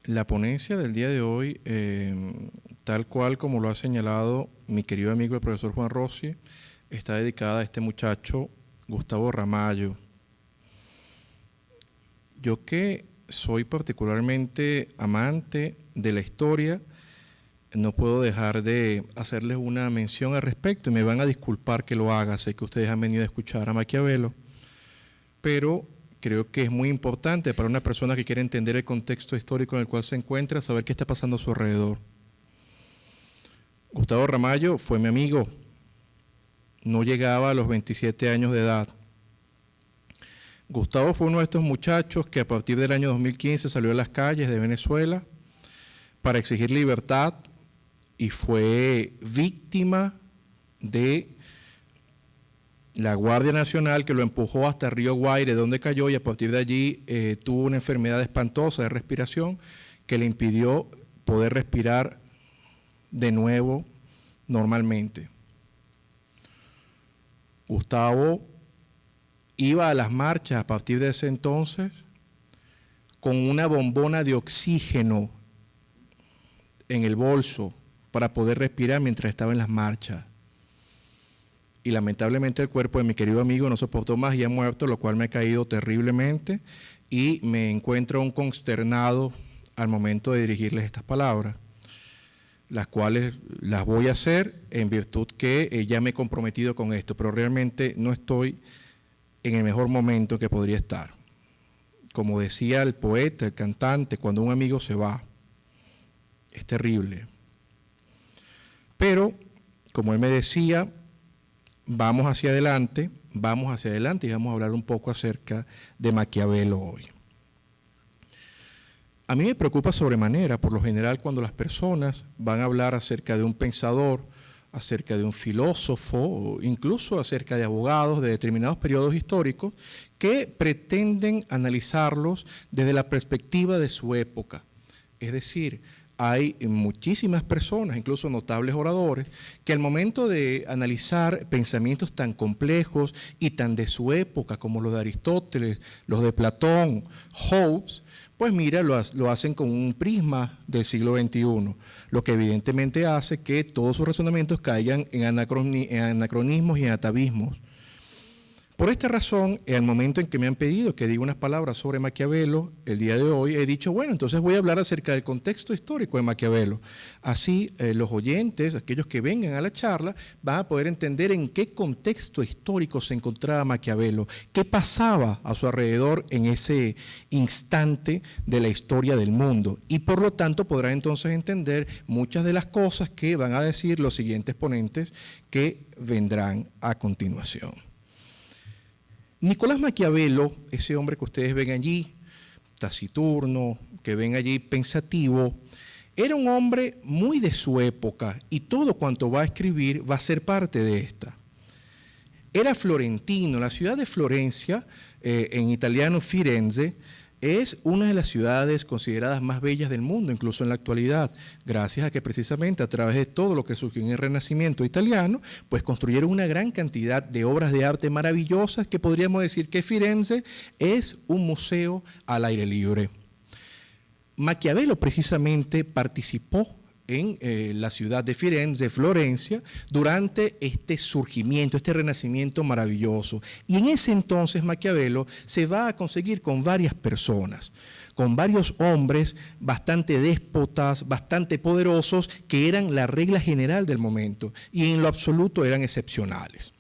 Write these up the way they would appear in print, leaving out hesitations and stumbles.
La ponencia del día de hoy, tal cual como lo ha señalado mi querido amigo el profesor Juan Rossi, está dedicada a este muchacho, Gustavo Ramallo. Yo que soy particularmente amante de la historia, no puedo dejar de hacerles una mención al respecto y me van a disculpar que lo haga, sé que ustedes han venido a escuchar a Maquiavelo, pero creo que es muy importante para una persona que quiere entender el contexto histórico en el cual se encuentra, saber qué está pasando a su alrededor. Gustavo Ramallo fue mi amigo, no llegaba a los 27 años de edad. Gustavo fue uno de estos muchachos que a partir del año 2015 salió a las calles de Venezuela para exigir libertad y fue víctima de la Guardia Nacional que lo empujó hasta Río Guaire, donde cayó, y a partir de allí tuvo una enfermedad espantosa de respiración que le impidió poder respirar de nuevo normalmente. Gustavo iba a las marchas a partir de ese entonces con una bombona de oxígeno en el bolso para poder respirar mientras estaba en las marchas. Y lamentablemente el cuerpo de mi querido amigo no soportó más y ha muerto, lo cual me ha caído terriblemente y me encuentro un consternado al momento de dirigirles estas palabras, las cuales las voy a hacer en virtud que ya me he comprometido con esto, pero realmente no estoy en el mejor momento que podría estar. Como decía el poeta, el cantante, cuando un amigo se va, es terrible. Pero, como él me decía, vamos hacia adelante y vamos a hablar un poco acerca de Maquiavelo hoy. A mí me preocupa sobremanera, por lo general, cuando las personas van a hablar acerca de un pensador, acerca de un filósofo, o incluso acerca de abogados de determinados periodos históricos, que pretenden analizarlos desde la perspectiva de su época. Es decir, hay muchísimas personas, incluso notables oradores, que al momento de analizar pensamientos tan complejos y tan de su época como los de Aristóteles, los de Platón, Hobbes, pues mira, lo hacen con un prisma del siglo XXI, lo que evidentemente hace que todos sus razonamientos caigan en anacronismos y en atavismos. Por esta razón, en el momento en que me han pedido que diga unas palabras sobre Maquiavelo, el día de hoy he dicho, bueno, entonces voy a hablar acerca del contexto histórico de Maquiavelo. Así los oyentes, aquellos que vengan a la charla, van a poder entender en qué contexto histórico se encontraba Maquiavelo, qué pasaba a su alrededor en ese instante de la historia del mundo. Y por lo tanto podrán entonces entender muchas de las cosas que van a decir los siguientes ponentes que vendrán a continuación. Nicolás Maquiavelo, ese hombre que ustedes ven allí, taciturno, que ven allí pensativo, era un hombre muy de su época y todo cuanto va a escribir va a ser parte de esta. Era florentino, la ciudad de Florencia, en italiano Firenze, es una de las ciudades consideradas más bellas del mundo, incluso en la actualidad, gracias a que precisamente a través de todo lo que surgió en el Renacimiento italiano, pues construyeron una gran cantidad de obras de arte maravillosas que podríamos decir que Firenze es un museo al aire libre. Maquiavelo precisamente participó en la ciudad de Firenze, Florencia, durante este surgimiento, este renacimiento maravilloso. Y en ese entonces Maquiavelo se va a conseguir con varias personas, con varios hombres bastante déspotas, bastante poderosos, que eran la regla general del momento y en lo absoluto eran excepcionales.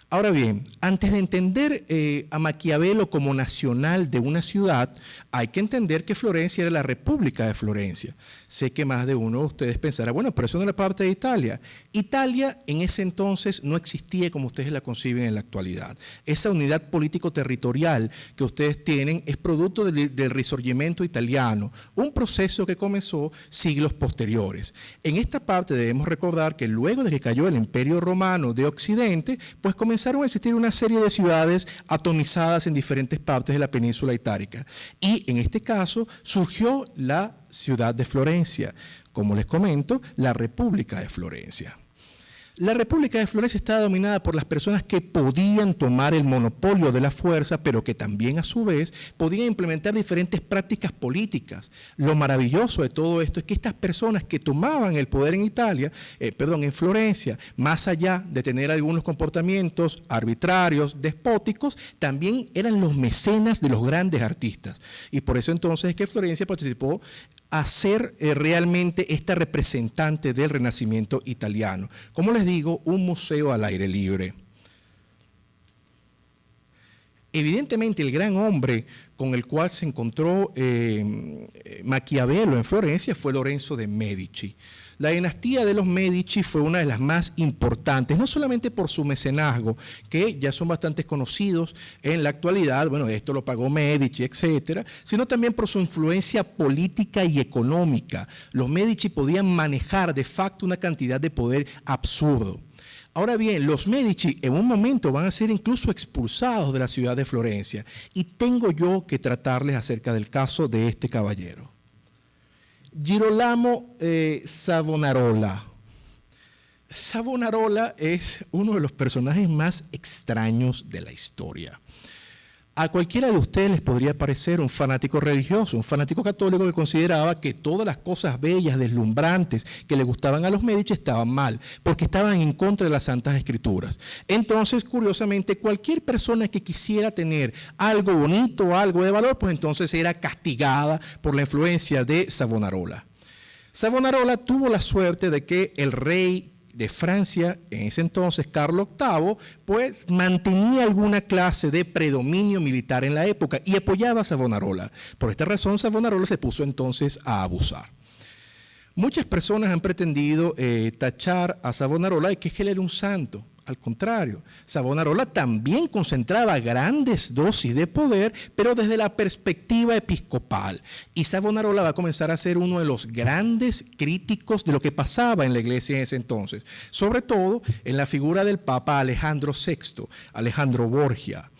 Ahora bien, antes de entender a Maquiavelo como nacional de una ciudad, hay que entender que Florencia era la República de Florencia. Sé que más de uno de ustedes pensará, bueno, pero eso no era parte de Italia. Italia en ese entonces no existía como ustedes la conciben en la actualidad. Esa unidad político-territorial que ustedes tienen es producto del Risorgimento italiano, un proceso que comenzó siglos posteriores. En esta parte debemos recordar que luego de que cayó el Imperio Romano de Occidente, pues comenzaron a existir una serie de ciudades atomizadas en diferentes partes de la península itálica. Y en este caso surgió la ciudad de Florencia, como les comento, la República de Florencia. La República de Florencia estaba dominada por las personas que podían tomar el monopolio de la fuerza, pero que también a su vez podían implementar diferentes prácticas políticas. Lo maravilloso de todo esto es que estas personas que tomaban el poder en en Florencia, más allá de tener algunos comportamientos arbitrarios, despóticos, también eran los mecenas de los grandes artistas. Y por eso entonces es que Florencia participó a ser realmente esta representante del Renacimiento italiano. Como les digo, un museo al aire libre. Evidentemente, el gran hombre con el cual se encontró Maquiavelo en Florencia fue Lorenzo de Medici. La dinastía de los Medici fue una de las más importantes, no solamente por su mecenazgo, que ya son bastante conocidos en la actualidad, bueno, esto lo pagó Medici, etcétera, sino también por su influencia política y económica. Los Medici podían manejar de facto una cantidad de poder absurdo. Ahora bien, los Medici en un momento van a ser incluso expulsados de la ciudad de Florencia, y tengo yo que tratarles acerca del caso de este caballero. Girolamo Savonarola. Savonarola es uno de los personajes más extraños de la historia. A cualquiera de ustedes les podría parecer un fanático religioso, un fanático católico que consideraba que todas las cosas bellas, deslumbrantes que le gustaban a los Medici estaban mal, porque estaban en contra de las Santas Escrituras. Entonces, curiosamente, cualquier persona que quisiera tener algo bonito, algo de valor, pues entonces era castigada por la influencia de Savonarola. Savonarola tuvo la suerte de que el rey de Francia, en ese entonces Carlos VIII, pues mantenía alguna clase de predominio militar en la época y apoyaba a Savonarola. Por esta razón, Savonarola se puso entonces a abusar. Muchas personas han pretendido tachar a Savonarola de que él era un santo. Al contrario, Savonarola también concentraba grandes dosis de poder, pero desde la perspectiva episcopal. Y Savonarola va a comenzar a ser uno de los grandes críticos de lo que pasaba en la iglesia en ese entonces, sobre todo en la figura del Papa Alejandro VI, Alejandro Borgia.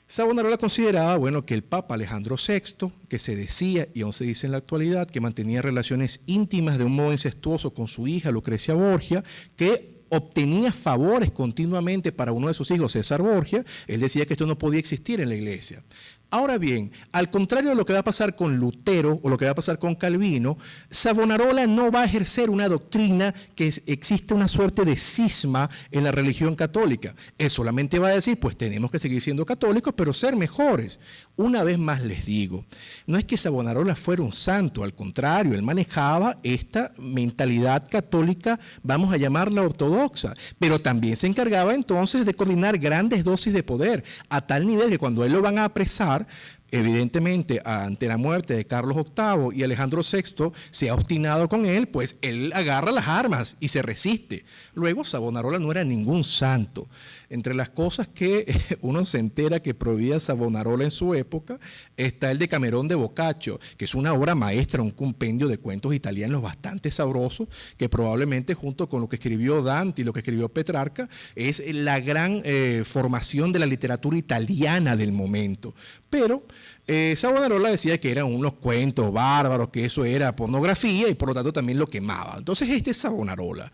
Savonarola consideraba, bueno, que el Papa Alejandro VI, que se decía, y aún se dice en la actualidad, que mantenía relaciones íntimas de un modo incestuoso con su hija Lucrecia Borgia, que obtenía favores continuamente para uno de sus hijos, César Borgia, él decía que esto no podía existir en la iglesia. Ahora bien, al contrario de lo que va a pasar con Lutero o lo que va a pasar con Calvino, Savonarola no va a ejercer una doctrina que existe una suerte de cisma en la religión católica. Él solamente va a decir, pues tenemos que seguir siendo católicos, pero ser mejores. Una vez más les digo, no es que Savonarola fuera un santo, al contrario, él manejaba esta mentalidad católica, vamos a llamarla ortodoxa, pero también se encargaba entonces de coordinar grandes dosis de poder, a tal nivel que cuando él lo van a apresar, evidentemente ante la muerte de Carlos VIII y Alejandro VI se ha obstinado con él, pues él agarra las armas y se resiste. Luego Savonarola no era ningún santo. Entre las cosas que uno se entera que prohibía Savonarola en su época está el Decamerón de Boccaccio, que es una obra maestra, un compendio de cuentos italianos bastante sabrosos, que probablemente junto con lo que escribió Dante y lo que escribió Petrarca es la gran formación de la literatura italiana del momento. Pero Savonarola decía que eran unos cuentos bárbaros, que eso era pornografía y por lo tanto también lo quemaba. Entonces este es Savonarola.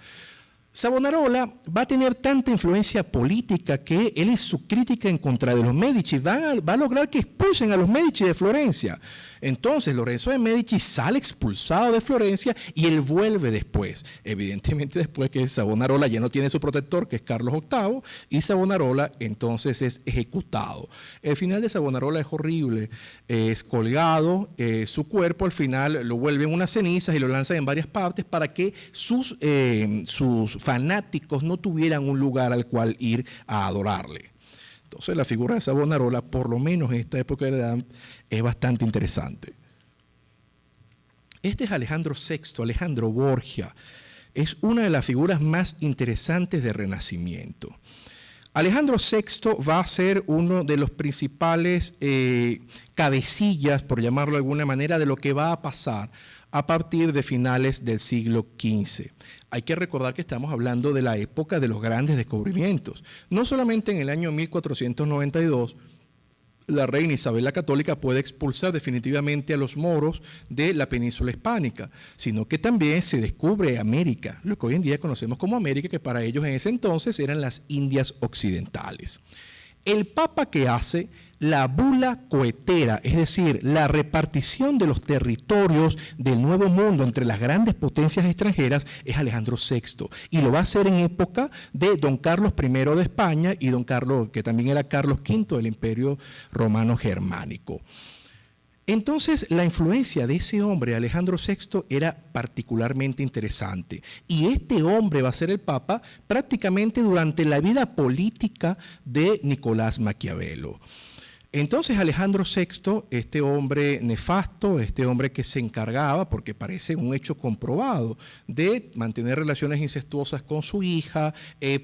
Savonarola va a tener tanta influencia política que él en su crítica en contra de los Medici va a lograr que expulsen a los Medici de Florencia. Entonces Lorenzo de Medici sale expulsado de Florencia y él vuelve después. Evidentemente después que Savonarola ya no tiene su protector, que es Carlos VIII, y Savonarola entonces es ejecutado. El final de Savonarola es horrible, es colgado, su cuerpo al final lo vuelven unas cenizas y lo lanzan en varias partes para que sus fanáticos no tuvieran un lugar al cual ir a adorarle. Entonces la figura de Savonarola, por lo menos en esta época de la edad, es bastante interesante. Este es Alejandro VI, Alejandro Borgia. Es una de las figuras más interesantes del Renacimiento. Alejandro VI va a ser uno de los principales cabecillas, por llamarlo de alguna manera, de lo que va a pasar a partir de finales del siglo XV. Hay que recordar que estamos hablando de la época de los grandes descubrimientos. No solamente en el año 1492, la reina Isabel la Católica puede expulsar definitivamente a los moros de la península hispánica, sino que también se descubre América, lo que hoy en día conocemos como América, que para ellos en ese entonces eran las Indias occidentales. El Papa que hace la bula coetera, es decir, la repartición de los territorios del Nuevo Mundo entre las grandes potencias extranjeras, es Alejandro VI, y lo va a hacer en época de don Carlos I de España y don Carlos, que también era Carlos V del Imperio Romano Germánico. Entonces, la influencia de ese hombre, Alejandro VI, era particularmente interesante. Y este hombre va a ser el Papa prácticamente durante la vida política de Nicolás Maquiavelo. Entonces Alejandro VI, este hombre nefasto, este hombre que se encargaba, porque parece un hecho comprobado, de mantener relaciones incestuosas con su hija,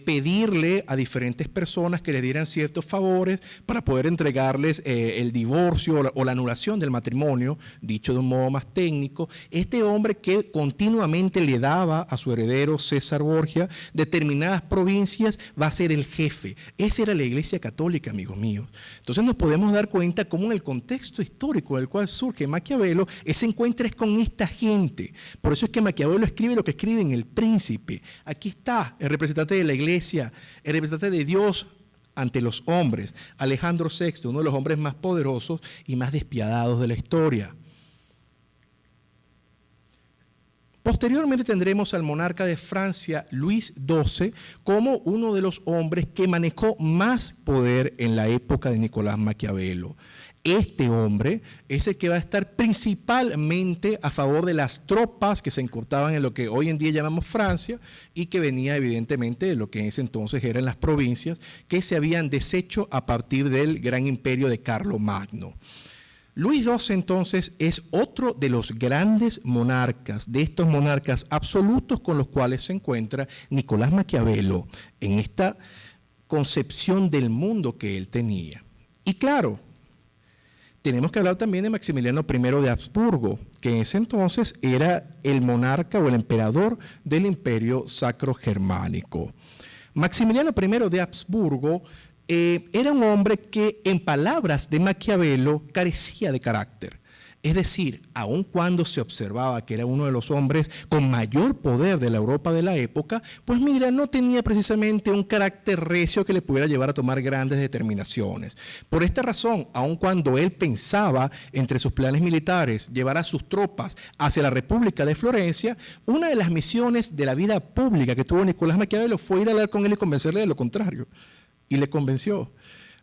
pedirle a diferentes personas que le dieran ciertos favores para poder entregarles el divorcio o la anulación del matrimonio, dicho de un modo más técnico. Este hombre que continuamente le daba a su heredero César Borgia determinadas provincias, va a ser el jefe. Esa era la Iglesia Católica, amigos míos. Entonces nos podemos dar cuenta cómo en el contexto histórico en el cual surge Maquiavelo, ese encuentro es con esta gente. Por eso es que Maquiavelo escribe lo que escribe en El Príncipe. Aquí está el representante de la Iglesia, el representante de Dios ante los hombres, Alejandro VI, uno de los hombres más poderosos y más despiadados de la historia. Posteriormente tendremos al monarca de Francia, Luis XII, como uno de los hombres que manejó más poder en la época de Nicolás Maquiavelo. Este hombre es el que va a estar principalmente a favor de las tropas que se encortaban en lo que hoy en día llamamos Francia y que venía evidentemente de lo que en ese entonces eran las provincias que se habían deshecho a partir del gran imperio de Carlomagno. Luis XII entonces es otro de los grandes monarcas, de estos monarcas absolutos con los cuales se encuentra Nicolás Maquiavelo en esta concepción del mundo que él tenía. Y claro, tenemos que hablar también de Maximiliano I de Habsburgo, que en ese entonces era el monarca o el emperador del Imperio Sacro Germánico. Maximiliano I de Habsburgo era un hombre que, en palabras de Maquiavelo, carecía de carácter. Es decir, aun cuando se observaba que era uno de los hombres con mayor poder de la Europa de la época, pues mira, no tenía precisamente un carácter recio que le pudiera llevar a tomar grandes determinaciones. Por esta razón, aun cuando él pensaba entre sus planes militares llevar a sus tropas hacia la República de Florencia, una de las misiones de la vida pública que tuvo Nicolás Maquiavelo fue ir a hablar con él y convencerle de lo contrario. Y le convenció.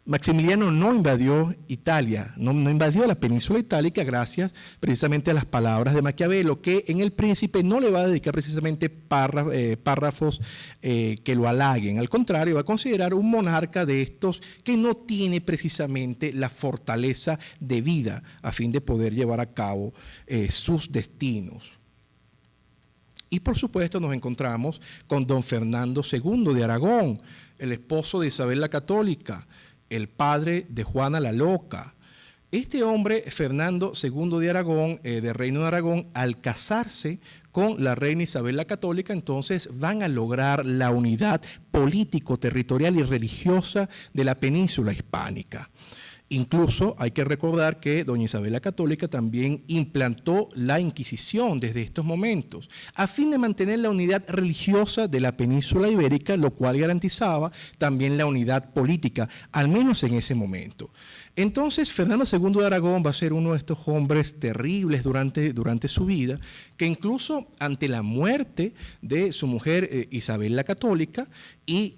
Maximiliano no invadió Italia, no invadió la península itálica gracias precisamente a las palabras de Maquiavelo, que en El Príncipe no le va a dedicar precisamente párrafos que lo halaguen. Al contrario, va a considerar un monarca de estos que no tiene precisamente la fortaleza de vida a fin de poder llevar a cabo sus destinos. Y por supuesto nos encontramos con don Fernando II de Aragón, el esposo de Isabel la Católica, el padre de Juana la Loca. Este hombre, Fernando II de Aragón, del Reino de Aragón, al casarse con la reina Isabel la Católica, entonces van a lograr la unidad político, territorial y religiosa de la península hispánica. Incluso hay que recordar que doña Isabel la Católica también implantó la Inquisición desde estos momentos, a fin de mantener la unidad religiosa de la península ibérica, lo cual garantizaba también la unidad política, al menos en ese momento. Entonces, Fernando II de Aragón va a ser uno de estos hombres terribles durante su vida, que incluso ante la muerte de su mujer Isabel la Católica y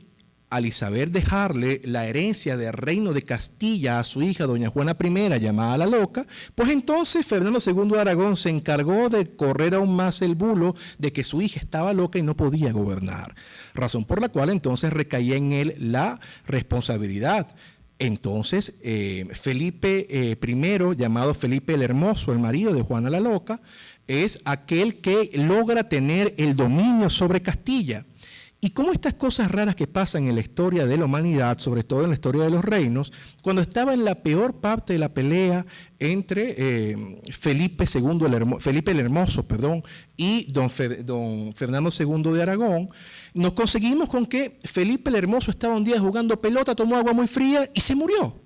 al saber dejarle la herencia del reino de Castilla a su hija, doña Juana I, llamada la Loca, pues entonces Fernando II de Aragón se encargó de correr aún más el bulo de que su hija estaba loca y no podía gobernar, razón por la cual entonces recaía en él la responsabilidad. Entonces, Felipe I, llamado Felipe el Hermoso, el marido de Juana la Loca, es aquel que logra tener el dominio sobre Castilla. Y como estas cosas raras que pasan en la historia de la humanidad, sobre todo en la historia de los reinos, cuando estaba en la peor parte de la pelea entre Felipe el Hermoso y don Fernando II de Aragón, nos conseguimos con que Felipe el Hermoso estaba un día jugando pelota, tomó agua muy fría y se murió.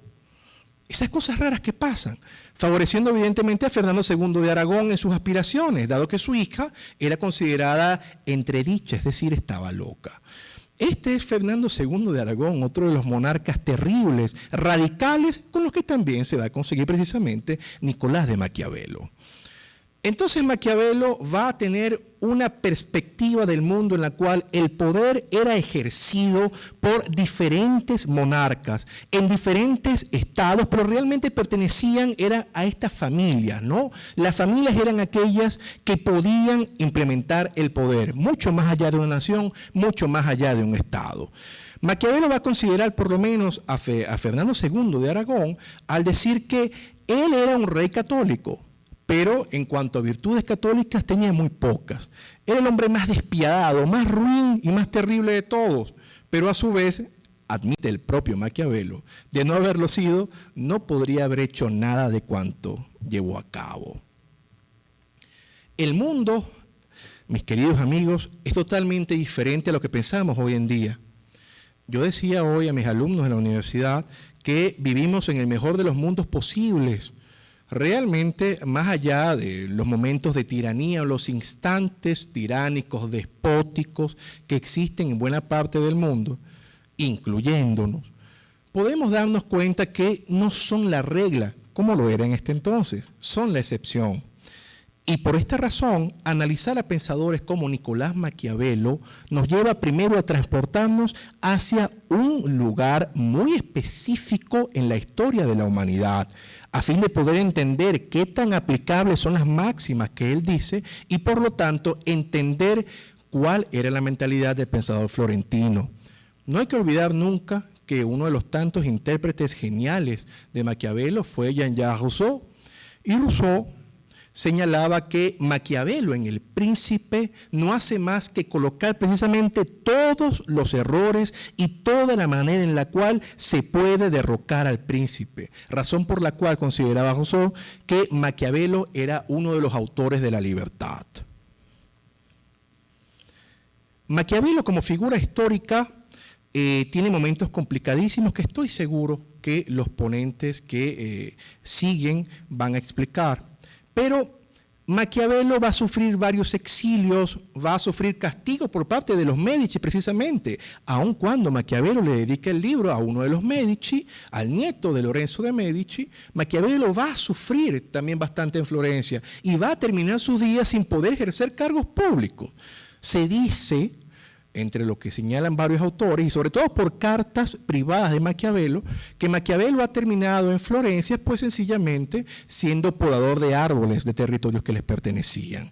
Esas cosas raras que pasan, favoreciendo evidentemente a Fernando II de Aragón en sus aspiraciones, dado que su hija era considerada entredicha, es decir, estaba loca. Este es Fernando II de Aragón, otro de los monarcas terribles, radicales, con los que también se va a conseguir precisamente Nicolás de Maquiavelo. Entonces Maquiavelo va a tener una perspectiva del mundo en la cual el poder era ejercido por diferentes monarcas en diferentes estados, pero realmente pertenecían a estas familias, ¿no? Las familias eran aquellas que podían implementar el poder, mucho más allá de una nación, mucho más allá de un estado. Maquiavelo va a considerar por lo menos a Fernando II de Aragón al decir que él era un rey católico, pero en cuanto a virtudes católicas tenía muy pocas. Era el hombre más despiadado, más ruin y más terrible de todos, pero a su vez, admite el propio Maquiavelo, de no haberlo sido, no podría haber hecho nada de cuanto llevó a cabo. El mundo, mis queridos amigos, es totalmente diferente a lo que pensamos hoy en día. Yo decía hoy a mis alumnos en la universidad que vivimos en el mejor de los mundos posibles. Realmente, más allá de los momentos de tiranía o los instantes tiránicos, despóticos que existen en buena parte del mundo, incluyéndonos, podemos darnos cuenta que no son la regla, como lo era en este entonces, son la excepción. Y por esta razón, analizar a pensadores como Nicolás Maquiavelo nos lleva primero a transportarnos hacia un lugar muy específico en la historia de la humanidad, a fin de poder entender qué tan aplicables son las máximas que él dice y por lo tanto entender cuál era la mentalidad del pensador florentino. No hay que olvidar nunca que uno de los tantos intérpretes geniales de Maquiavelo fue Jean-Jacques Rousseau, y Rousseau señalaba que Maquiavelo en El Príncipe no hace más que colocar precisamente todos los errores y toda la manera en la cual se puede derrocar al príncipe, razón por la cual consideraba Rousseau que Maquiavelo era uno de los autores de la libertad. Maquiavelo como figura histórica tiene momentos complicadísimos que estoy seguro que los ponentes que siguen van a explicar. Pero Maquiavelo va a sufrir varios exilios, va a sufrir castigo por parte de los Médici precisamente, aun cuando Maquiavelo le dedica el libro a uno de los Médici, al nieto de Lorenzo de Médici. Maquiavelo va a sufrir también bastante en Florencia y va a terminar sus días sin poder ejercer cargos públicos. Se dice, entre lo que señalan varios autores, y sobre todo por cartas privadas de Maquiavelo, que Maquiavelo ha terminado en Florencia pues sencillamente siendo podador de árboles de territorios que les pertenecían.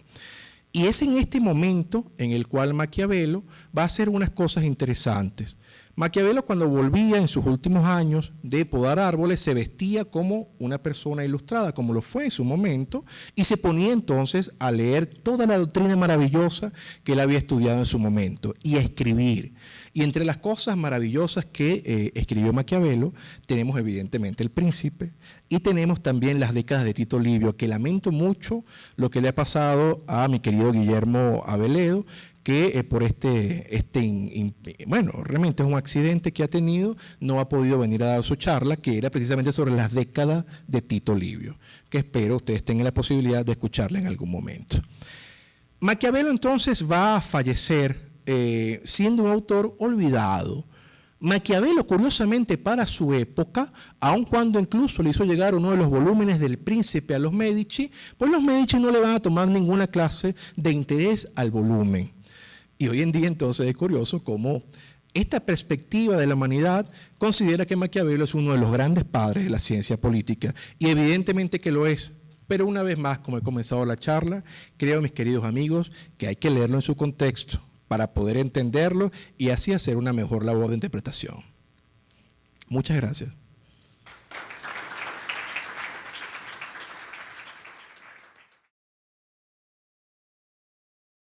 Y es en este momento en el cual Maquiavelo va a hacer unas cosas interesantes. Maquiavelo, cuando volvía en sus últimos años de podar árboles, se vestía como una persona ilustrada, como lo fue en su momento, y se ponía entonces a leer toda la doctrina maravillosa que él había estudiado en su momento y a escribir. Y entre las cosas maravillosas que escribió Maquiavelo, tenemos evidentemente El Príncipe y tenemos también Las décadas de Tito Livio, que lamento mucho lo que le ha pasado a mi querido Guillermo Aveledo, que por bueno, realmente es un accidente que ha tenido, no ha podido venir a dar su charla, que era precisamente sobre las décadas de Tito Livio, que espero ustedes tengan la posibilidad de escucharla en algún momento. Maquiavelo entonces va a fallecer siendo un autor olvidado. Maquiavelo, curiosamente para su época, aun cuando incluso le hizo llegar uno de los volúmenes del Príncipe a los Médici, pues los Médici no le van a tomar ninguna clase de interés al volumen. Y hoy en día entonces es curioso cómo esta perspectiva de la humanidad considera que Maquiavelo es uno de los grandes padres de la ciencia política, y evidentemente que lo es. Pero una vez más, como he comenzado la charla, creo, mis queridos amigos, que hay que leerlo en su contexto para poder entenderlo y así hacer una mejor labor de interpretación. Muchas gracias.